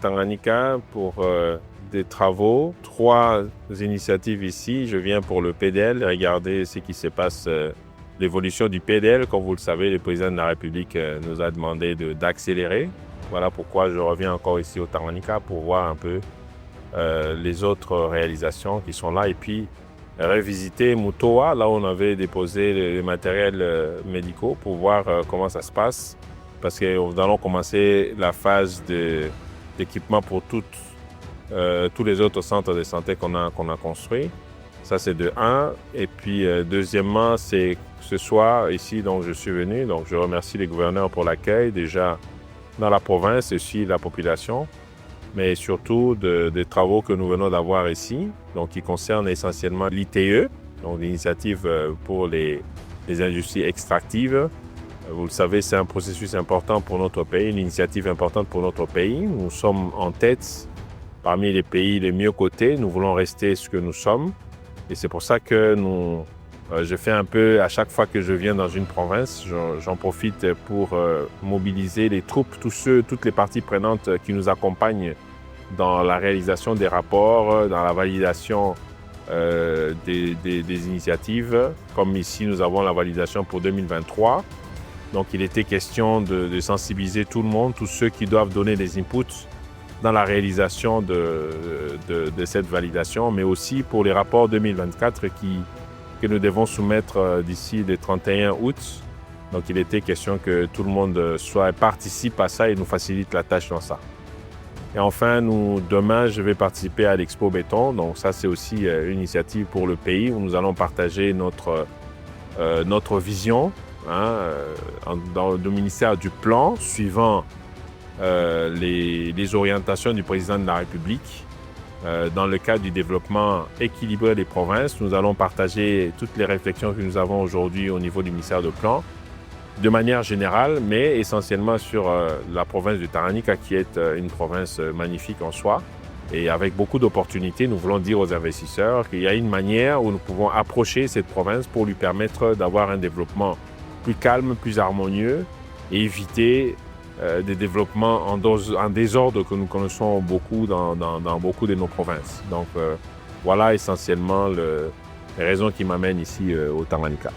Tanganyika pour des travaux, 3 initiatives ici. Je viens pour le PDL, regarder ce qui se passe, l'évolution du PDL. Comme vous le savez, le président de la République nous a demandé d'accélérer. Voilà pourquoi je reviens encore ici au Tanganyika pour voir un peu les autres réalisations qui sont là et puis revisiter Mutoa, là où on avait déposé les matériels médicaux pour voir comment ça se passe parce que nous allons commencer la phase d'équipement pour tous les autres centres de santé qu'on a construits. Ça, c'est de 1. Et puis, deuxièmement, c'est ce soir, ici, donc je suis venu. Donc, je remercie les gouverneurs pour l'accueil, déjà dans la province et aussi la population, mais surtout des travaux que nous venons d'avoir ici, donc qui concernent essentiellement l'ITE, donc l'initiative pour les industries extractives. Vous le savez, c'est un processus important pour notre pays, une initiative importante pour notre pays. Nous sommes en tête parmi les pays les mieux cotés. Nous voulons rester ce que nous sommes. Et c'est pour ça que je fais un peu, à chaque fois que je viens dans une province, j'en profite pour mobiliser les troupes, toutes les parties prenantes qui nous accompagnent dans la réalisation des rapports, dans la validation des initiatives. Comme ici, nous avons la validation pour 2023. Donc, il était question de sensibiliser tout le monde, tous ceux qui doivent donner des inputs dans la réalisation de cette validation, mais aussi pour les rapports 2024 que nous devons soumettre d'ici le 31 août. Donc, il était question que tout le monde participe à ça et nous facilite la tâche dans ça. Et enfin, demain, je vais participer à l'Expo Béton. Donc, ça, c'est aussi une initiative pour le pays où nous allons partager notre vision dans le ministère du Plan, suivant les orientations du président de la République. Dans le cadre du développement équilibré des provinces, nous allons partager toutes les réflexions que nous avons aujourd'hui au niveau du ministère du Plan, de manière générale, mais essentiellement sur la province du Tanganyika, qui est une province magnifique en soi. Et avec beaucoup d'opportunités, nous voulons dire aux investisseurs qu'il y a une manière où nous pouvons approcher cette province pour lui permettre d'avoir un développement plus calme, plus harmonieux et éviter des développements en désordre que nous connaissons beaucoup dans beaucoup de nos provinces. Donc voilà essentiellement les raisons qui m'amènent ici au Tanganyika.